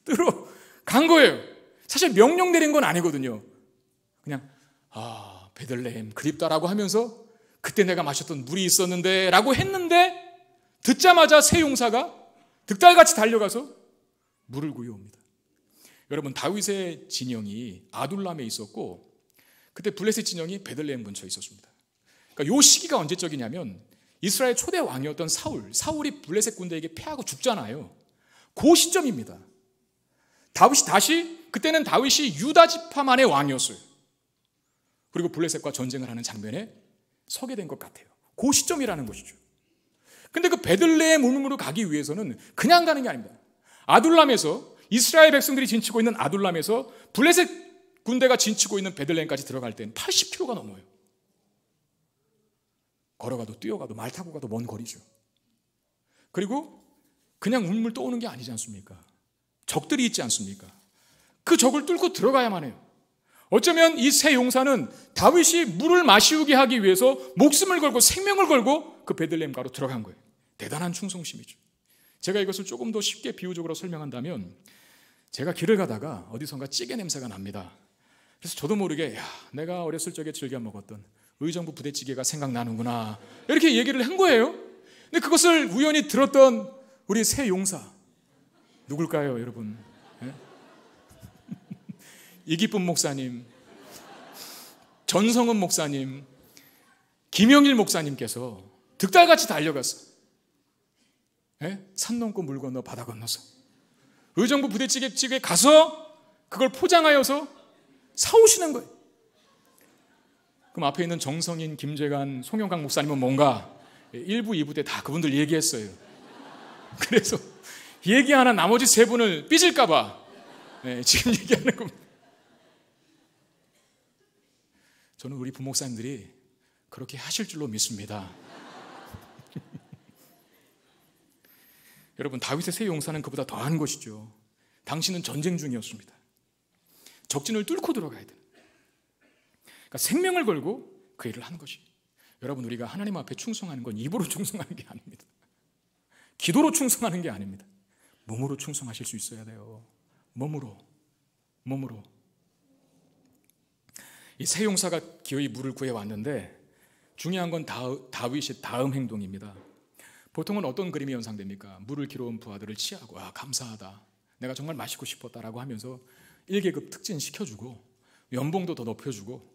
뜨러 간 거예요. 사실 명령 내린 건 아니거든요. 그냥 베들레헴 그립다라고 하면서 그때 내가 마셨던 물이 있었는데 라고 했는데 듣자마자 새 용사가 득달같이 달려가서 물을 구해옵니다. 여러분, 다윗의 진영이 아둘람에 있었고 그때 블레셋 진영이 베들레헴 근처에 있었습니다. 그러니까 이 시기가 언제적이냐면 이스라엘 초대 왕이었던 사울이 블레셋 군대에게 패하고 죽잖아요. 그 시점입니다. 그때는 다윗이 유다 지파만의 왕이었어요. 그리고 블레셋과 전쟁을 하는 장면에 서게 된 것 같아요. 그 시점이라는 것이죠. 근데 그 베들레헴 우물으로 가기 위해서는 그냥 가는 게 아닙니다. 아둘람에서 이스라엘 백성들이 진치고 있는 아둘람에서 블레셋 군대가 진치고 있는 베들레헴까지 들어갈 때는 80km가 넘어요. 걸어가도 뛰어가도 말 타고 가도 먼 거리죠. 그리고 그냥 우물 떠오는 게 아니지 않습니까? 적들이 있지 않습니까? 그 적을 뚫고 들어가야만 해요. 어쩌면 이 새 용사는 다윗이 물을 마시우게 하기 위해서 목숨을 걸고 생명을 걸고 그 베들레헴가로 들어간 거예요. 대단한 충성심이죠. 제가 이것을 조금 더 쉽게 비유적으로 설명한다면 제가 길을 가다가 어디선가 찌개 냄새가 납니다. 그래서 저도 모르게 내가 어렸을 적에 즐겨 먹었던 의정부 부대찌개가 생각나는구나 이렇게 얘기를 한 거예요. 근데 그것을 우연히 들었던 우리 새 용사 누굴까요, 여러분? 네? 이기쁨 목사님, 전성은 목사님, 김영일 목사님께서 득달같이 달려갔어. 네? 산 넘고 물 건너 바다 건너서 의정부 부대찌개집에 가서 그걸 포장하여서 사오시는 거예요. 그럼 앞에 있는 정성인, 김재관, 송영강 목사님은 뭔가 1부, 2부 때 다 그분들 얘기했어요. 그래서 얘기 하나 나머지 세 분을 삐질까 봐 지금 얘기하는 겁니다. 저는 우리 부목사님들이 그렇게 하실 줄로 믿습니다. 여러분, 다윗의 새 용사는 그보다 더한 것이죠. 당신은 전쟁 중이었습니다. 적진을 뚫고 들어가야 돼요. 그러니까 생명을 걸고 그 일을 한 것이. 여러분, 우리가 하나님 앞에 충성하는 건 입으로 충성하는 게 아닙니다. 기도로 충성하는 게 아닙니다. 몸으로 충성하실 수 있어야 돼요. 몸으로. 이 새 용사가 기어이 물을 구해왔는데 중요한 건 다윗의 다음 행동입니다. 보통은 어떤 그림이 연상됩니까? 물을 길어온 부하들을 치하고 감사하다, 내가 정말 마시고 싶었다라고 하면서 1계급 특진 시켜주고 연봉도 더 높여주고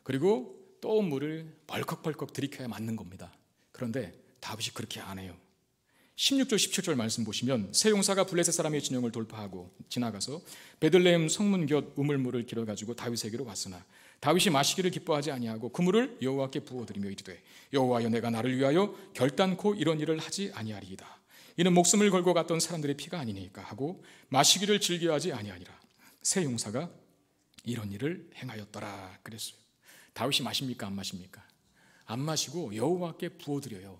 그리고 떠온 물을 벌컥벌컥 들이켜야 맞는 겁니다. 그런데 다윗이 그렇게 안 해요. 16절 17절 말씀 보시면 새 용사가 블레셋 사람의 진영을 돌파하고 지나가서 베들레헴 성문 곁 우물물을 길어가지고 다윗에게로 왔으나 다윗이 마시기를 기뻐하지 아니하고 그 물을 여호와께 부어드리며 이르되 여호와여, 내가 나를 위하여 결단코 이런 일을 하지 아니하리이다. 이는 목숨을 걸고 갔던 사람들의 피가 아니니까 하고 마시기를 즐겨하지 아니하니라. 새 용사가 이런 일을 행하였더라 그랬어요. 다윗이 마십니까, 안 마십니까? 안 마시고 여호와께 부어드려요.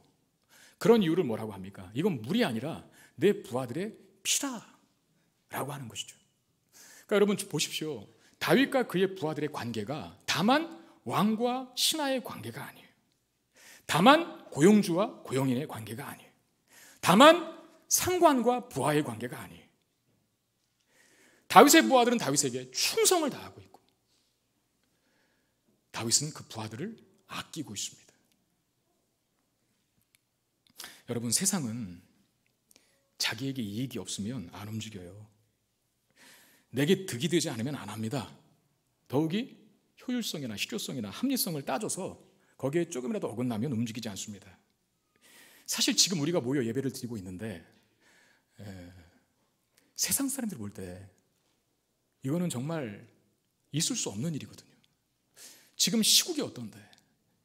그런 이유를 뭐라고 합니까? 이건 물이 아니라 내 부하들의 피다 라고 하는 것이죠. 그러니까 여러분 보십시오. 다윗과 그의 부하들의 관계가 다만 왕과 신하의 관계가 아니에요. 다만 고용주와 고용인의 관계가 아니에요. 다만 상관과 부하의 관계가 아니에요. 다윗의 부하들은 다윗에게 충성을 다하고 있고 다윗은 그 부하들을 아끼고 있습니다. 여러분, 세상은 자기에게 이익이 없으면 안 움직여요. 내게 득이 되지 않으면 안 합니다. 더욱이 효율성이나 실효성이나 합리성을 따져서 거기에 조금이라도 어긋나면 움직이지 않습니다. 사실 지금 우리가 모여 예배를 드리고 있는데 세상 사람들이 볼 때 이거는 정말 있을 수 없는 일이거든요. 지금 시국이 어떤데,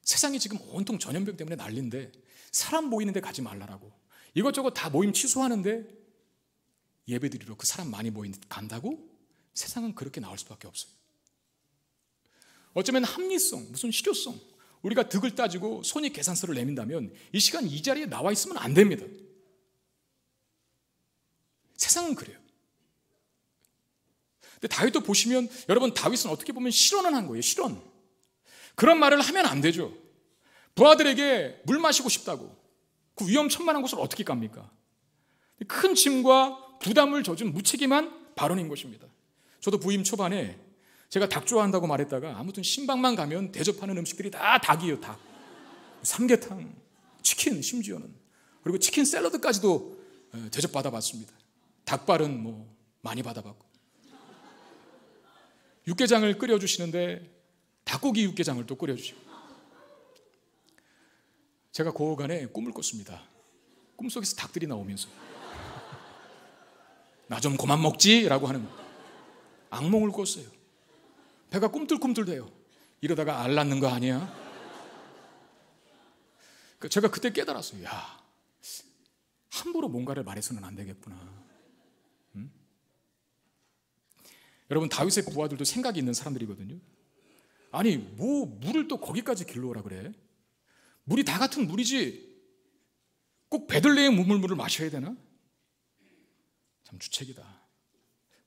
세상이 지금 온통 전염병 때문에 난리인데 사람 모이는데 가지 말라라고 이것저것 다 모임 취소하는데 예배드리러 그 사람 많이 모이는데 간다고? 세상은 그렇게 나올 수밖에 없어요. 어쩌면 합리성, 무슨 실효성, 우리가 득을 따지고 손익 계산서를 내민다면 이 시간 이 자리에 나와 있으면 안 됩니다. 세상은 그래요. 근데 다윗도 보시면 여러분, 다윗은 어떻게 보면 실언을 한 거예요. 실언. 그런 말을 하면 안 되죠. 부하들에게 물 마시고 싶다고 그 위험천만한 곳을 어떻게 갑니까? 큰 짐과 부담을 져준 무책임한 발언인 것입니다. 저도 부임 초반에 제가 닭 좋아한다고 말했다가 아무튼 신방만 가면 대접하는 음식들이 다 닭이에요. 닭. 삼계탕, 치킨 심지어는. 그리고 치킨 샐러드까지도 대접받아봤습니다. 닭발은 뭐 많이 받아봤고. 육개장을 끓여주시는데 닭고기 육개장을 또 끓여주시고. 제가 그 오간에 꿈을 꿨습니다. 꿈속에서 닭들이 나오면서 나 좀 그만 먹지? 라고 하는 악몽을 꿨어요. 배가 꿈틀꿈틀대요. 이러다가 알 낳는 거 아니야? 제가 그때 깨달았어요. 야, 함부로 뭔가를 말해서는 안 되겠구나. 응? 여러분, 다윗의 부하들도 생각이 있는 사람들이거든요. 아니, 뭐 물을 또 거기까지 길러오라 그래? 물이 다 같은 물이지 꼭 베들레헴 우물물을 마셔야 되나? 참 주책이다.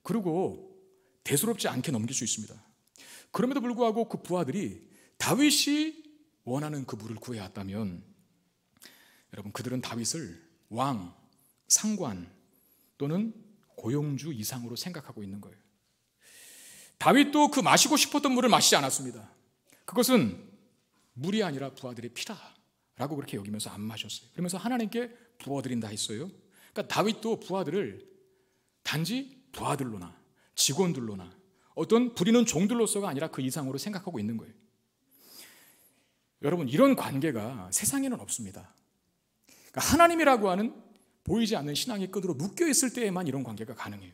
그리고 대수롭지 않게 넘길 수 있습니다. 그럼에도 불구하고 그 부하들이 다윗이 원하는 그 물을 구해왔다면 여러분, 그들은 다윗을 왕, 상관 또는 고용주 이상으로 생각하고 있는 거예요. 다윗도 그 마시고 싶었던 물을 마시지 않았습니다. 그것은 물이 아니라 부하들의 피라라고 그렇게 여기면서 안 마셨어요. 그러면서 하나님께 부어드린다 했어요. 그러니까 다윗도 부하들을 단지 부하들로나 직원들로나 어떤 부리는 종들로서가 아니라 그 이상으로 생각하고 있는 거예요. 여러분, 이런 관계가 세상에는 없습니다. 그러니까 하나님이라고 하는 보이지 않는 신앙의 끈으로 묶여있을 때에만 이런 관계가 가능해요.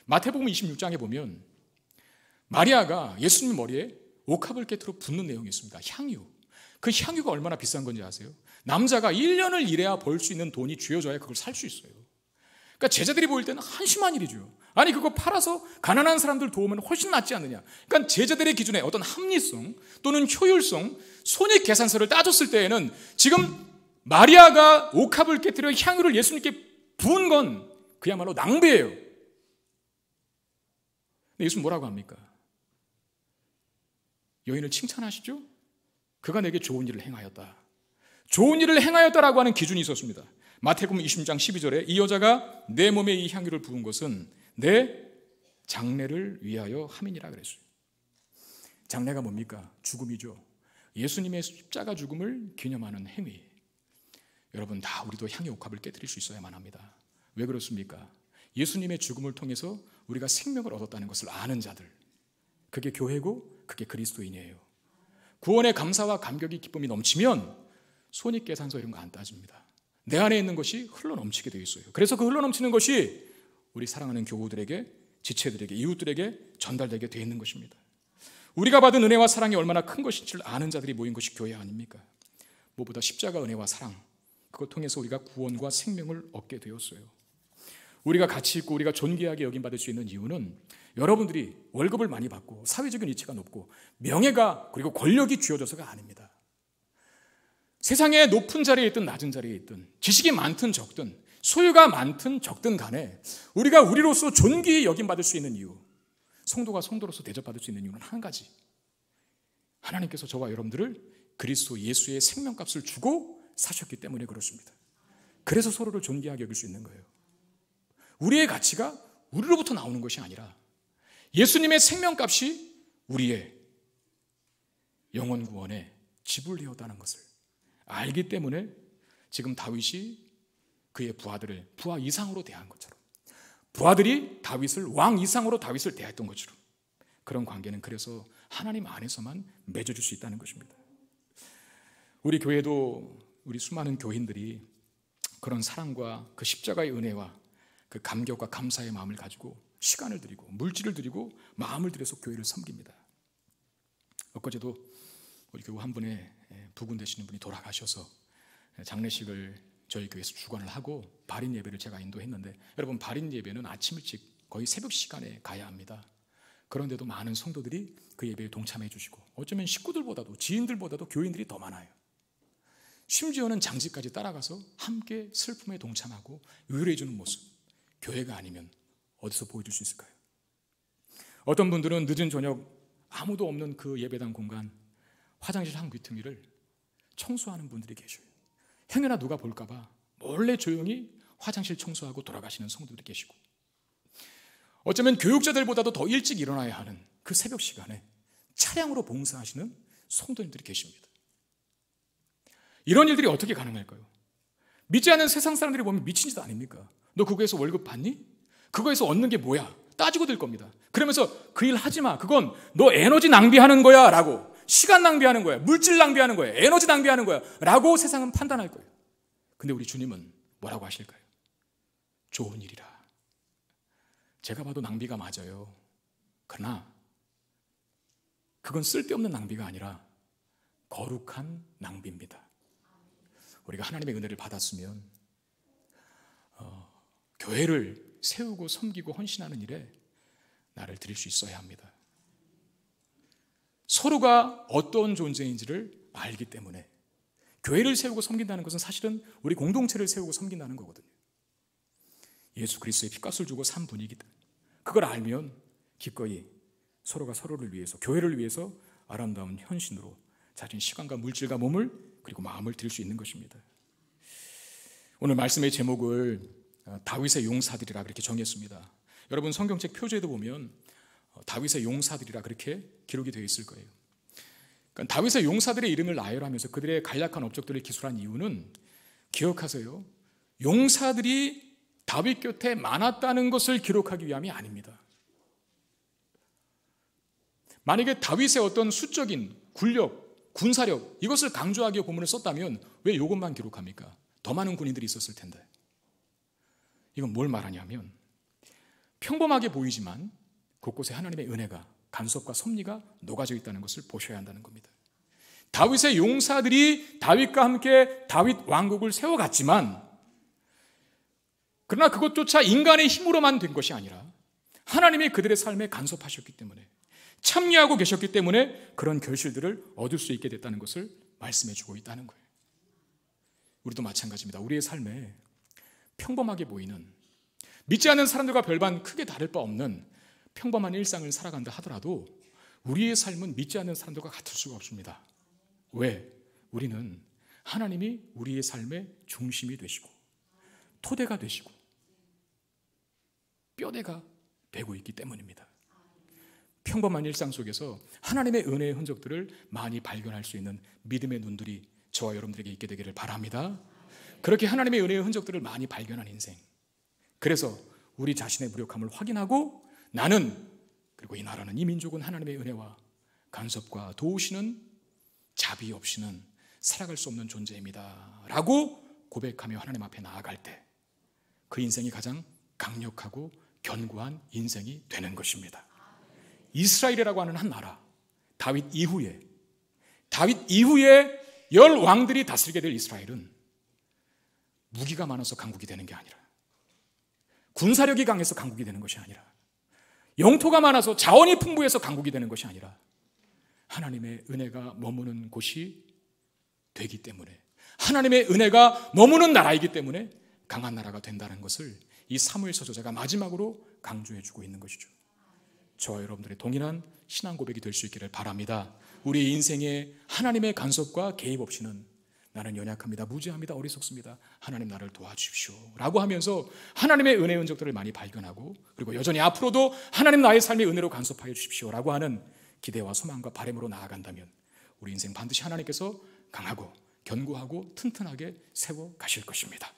마태복음 26장에 보면 마리아가 예수님 머리에 옥합을 깨트려 붓는 내용이 있습니다. 향유. 그 향유가 얼마나 비싼 건지 아세요? 남자가 1년을 일해야 벌 수 있는 돈이 쥐어져야 그걸 살 수 있어요. 그러니까 제자들이 보일 때는 한심한 일이죠. 아니, 그거 팔아서 가난한 사람들 도우면 훨씬 낫지 않느냐. 그러니까 제자들의 기준에 어떤 합리성 또는 효율성, 손익 계산서를 따졌을 때에는 지금 마리아가 옥합을 깨트려 향유를 예수님께 부은 건 그야말로 낭비예요. 근데 예수님 뭐라고 합니까? 여인을 칭찬하시죠? 그가 내게 좋은 일을 행하였다. 좋은 일을 행하였다라고 하는 기준이 있었습니다. 마태복음 20장 12절에 이 여자가 내 몸에 이 향유를 부은 것은 내 장례를 위하여 함이니라 그랬어요. 장례가 뭡니까? 죽음이죠. 예수님의 십자가 죽음을 기념하는 행위. 여러분, 다 우리도 향유 옥합을 깨뜨릴 수 있어야만 합니다. 왜 그렇습니까? 예수님의 죽음을 통해서 우리가 생명을 얻었다는 것을 아는 자들, 그게 교회고 그게 그리스도인이에요. 구원의 감사와 감격이 기쁨이 넘치면 손익계산서 이런 거 안 따집니다. 내 안에 있는 것이 흘러넘치게 되어 있어요. 그래서 그 흘러넘치는 것이 우리 사랑하는 교우들에게, 지체들에게, 이웃들에게 전달되게 되어 있는 것입니다. 우리가 받은 은혜와 사랑이 얼마나 큰 것인지를 아는 자들이 모인 것이 교회 아닙니까? 무엇보다 십자가 은혜와 사랑, 그걸 통해서 우리가 구원과 생명을 얻게 되었어요. 우리가 가치 있고 우리가 존귀하게 여김받을 수 있는 이유는 여러분들이 월급을 많이 받고 사회적인 위치가 높고 명예가 그리고 권력이 쥐어져서가 아닙니다. 세상에 높은 자리에 있든 낮은 자리에 있든 지식이 많든 적든 소유가 많든 적든 간에 우리가 우리로서 존귀히 여김받을 수 있는 이유, 성도가 성도로서 대접받을 수 있는 이유는 한 가지. 하나님께서 저와 여러분들을 그리스도 예수의 생명값을 주고 사셨기 때문에 그렇습니다. 그래서 서로를 존귀하게 여길 수 있는 거예요. 우리의 가치가 우리로부터 나오는 것이 아니라 예수님의 생명값이 우리의 영혼 구원에 지불되었다는 것을 알기 때문에 지금 다윗이 그의 부하들을 부하 이상으로 대한 것처럼, 부하들이 다윗을 왕 이상으로 다윗을 대했던 것처럼, 그런 관계는 그래서 하나님 안에서만 맺어질 수 있다는 것입니다. 우리 교회도 우리 수많은 교인들이 그런 사랑과 그 십자가의 은혜와 그 감격과 감사의 마음을 가지고 시간을 드리고 물질을 드리고 마음을 들여서 교회를 섬깁니다. 엊그제도 우리 교우 한 분의 부군 되시는 분이 돌아가셔서 장례식을 저희 교회에서 주관을 하고 발인 예배를 제가 인도했는데, 여러분, 발인 예배는 아침 일찍 거의 새벽 시간에 가야 합니다. 그런데도 많은 성도들이 그 예배에 동참해 주시고 어쩌면 식구들보다도 지인들보다도 교인들이 더 많아요. 심지어는 장지까지 따라가서 함께 슬픔에 동참하고 위로해 주는 모습, 교회가 아니면 어디서 보여줄 수 있을까요? 어떤 분들은 늦은 저녁 아무도 없는 그 예배당 공간 화장실 한 귀퉁이를 청소하는 분들이 계셔요. 행여나 누가 볼까 봐 몰래 조용히 화장실 청소하고 돌아가시는 성도들이 계시고, 어쩌면 교육자들보다도 더 일찍 일어나야 하는 그 새벽 시간에 차량으로 봉사하시는 성도님들이 계십니다. 이런 일들이 어떻게 가능할까요? 믿지 않는 세상 사람들이 보면 미친 짓 아닙니까? 너 그거에서 월급 받니? 그거에서 얻는 게 뭐야? 따지고 들 겁니다. 그러면서 그 일 하지 마. 그건 너 에너지 낭비하는 거야 라고, 시간 낭비하는 거야, 물질 낭비하는 거야, 에너지 낭비하는 거야 라고 세상은 판단할 거예요. 근데 우리 주님은 뭐라고 하실까요? 좋은 일이라. 제가 봐도 낭비가 맞아요. 그러나 그건 쓸데없는 낭비가 아니라 거룩한 낭비입니다. 우리가 하나님의 은혜를 받았으면 교회를 세우고 섬기고 헌신하는 일에 나를 드릴 수 있어야 합니다. 서로가 어떤 존재인지를 알기 때문에 교회를 세우고 섬긴다는 것은 사실은 우리 공동체를 세우고 섬긴다는 거거든요. 예수 그리스도의 피값을 주고 산 분이기 때문에 그걸 알면 기꺼이 서로가 서로를 위해서, 교회를 위해서 아름다운 헌신으로 자신 시간과 물질과 몸을 그리고 마음을 드릴 수 있는 것입니다. 오늘 말씀의 제목을 다윗의 용사들이라 그렇게 정했습니다. 여러분 성경책 표제에도 보면 다윗의 용사들이라 그렇게 기록이 되어 있을 거예요. 그러니까 다윗의 용사들의 이름을 나열하면서 그들의 간략한 업적들을 기술한 이유는, 기억하세요, 용사들이 다윗 곁에 많았다는 것을 기록하기 위함이 아닙니다. 만약에 다윗의 어떤 수적인 군력, 군사력 이것을 강조하기 위해 본문을 썼다면 왜 이것만 기록합니까? 더 많은 군인들이 있었을 텐데. 이건 뭘 말하냐면 평범하게 보이지만 곳곳에 하나님의 은혜가, 간섭과 섭리가 녹아져 있다는 것을 보셔야 한다는 겁니다. 다윗의 용사들이 다윗과 함께 다윗 왕국을 세워갔지만, 그러나 그것조차 인간의 힘으로만 된 것이 아니라 하나님이 그들의 삶에 간섭하셨기 때문에, 참여하고 계셨기 때문에 그런 결실들을 얻을 수 있게 됐다는 것을 말씀해 주고 있다는 거예요. 우리도 마찬가지입니다. 우리의 삶에 평범하게 보이는, 믿지 않는 사람들과 별반 크게 다를 바 없는 평범한 일상을 살아간다 하더라도 우리의 삶은 믿지 않는 사람들과 같을 수가 없습니다. 왜? 우리는 하나님이 우리의 삶의 중심이 되시고 토대가 되시고 뼈대가 되고 있기 때문입니다. 평범한 일상 속에서 하나님의 은혜의 흔적들을 많이 발견할 수 있는 믿음의 눈들이 저와 여러분들에게 있게 되기를 바랍니다. 그렇게 하나님의 은혜의 흔적들을 많이 발견한 인생, 그래서 우리 자신의 무력함을 확인하고 나는, 그리고 이 나라는, 이 민족은 하나님의 은혜와 간섭과 도우시는 자비 없이는 살아갈 수 없는 존재입니다 라고 고백하며 하나님 앞에 나아갈 때 그 인생이 가장 강력하고 견고한 인생이 되는 것입니다. 이스라엘이라고 하는 한 나라, 다윗 이후에 10왕들이 다스리게 될 이스라엘은 무기가 많아서 강국이 되는 게 아니라, 군사력이 강해서 강국이 되는 것이 아니라, 영토가 많아서 자원이 풍부해서 강국이 되는 것이 아니라 하나님의 은혜가 머무는 곳이 되기 때문에, 하나님의 은혜가 머무는 나라이기 때문에 강한 나라가 된다는 것을 이 사무엘서 저자가 마지막으로 강조해 주고 있는 것이죠. 저와 여러분들의 동일한 신앙 고백이 될 수 있기를 바랍니다. 우리 인생에 하나님의 간섭과 개입 없이는 나는 연약합니다, 무지합니다, 어리석습니다, 하나님 나를 도와주십시오 라고 하면서 하나님의 은혜의 흔적들을 많이 발견하고, 그리고 여전히 앞으로도 하나님 나의 삶의 은혜로 간섭하여 주십시오 라고 하는 기대와 소망과 바람으로 나아간다면 우리 인생 반드시 하나님께서 강하고 견고하고 튼튼하게 세워 가실 것입니다.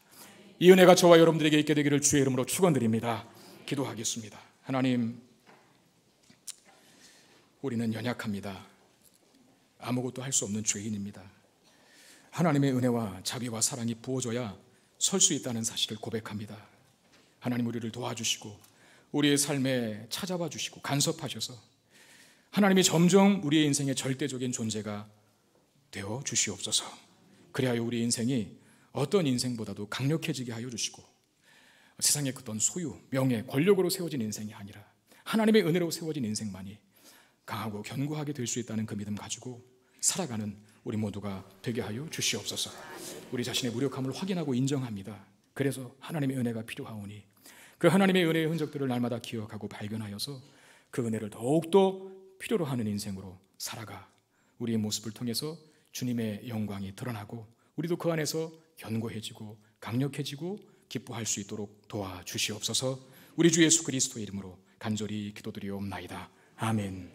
이 은혜가 저와 여러분들에게 있게 되기를 주의 이름으로 축원드립니다. 기도하겠습니다. 하나님, 우리는 연약합니다. 아무것도 할 수 없는 죄인입니다. 하나님의 은혜와 자비와 사랑이 부어져야 설 수 있다는 사실을 고백합니다. 하나님, 우리를 도와주시고 우리의 삶에 찾아와 주시고 간섭하셔서 하나님이 점점 우리의 인생의 절대적인 존재가 되어 주시옵소서. 그리하여 우리 인생이 어떤 인생보다도 강력해지게 하여 주시고 세상의 어떤 소유, 명예, 권력으로 세워진 인생이 아니라 하나님의 은혜로 세워진 인생만이 강하고 견고하게 될 수 있다는 그 믿음 가지고 살아가는 우리 모두가 되게 하여 주시옵소서. 우리 자신의 무력함을 확인하고 인정합니다. 그래서 하나님의 은혜가 필요하오니 그 하나님의 은혜의 흔적들을 날마다 기억하고 발견하여서 그 은혜를 더욱더 필요로 하는 인생으로 살아가 우리의 모습을 통해서 주님의 영광이 드러나고 우리도 그 안에서 견고해지고 강력해지고 기뻐할 수 있도록 도와주시옵소서. 우리 주 예수 그리스도의 이름으로 간절히 기도드리옵나이다. 아멘.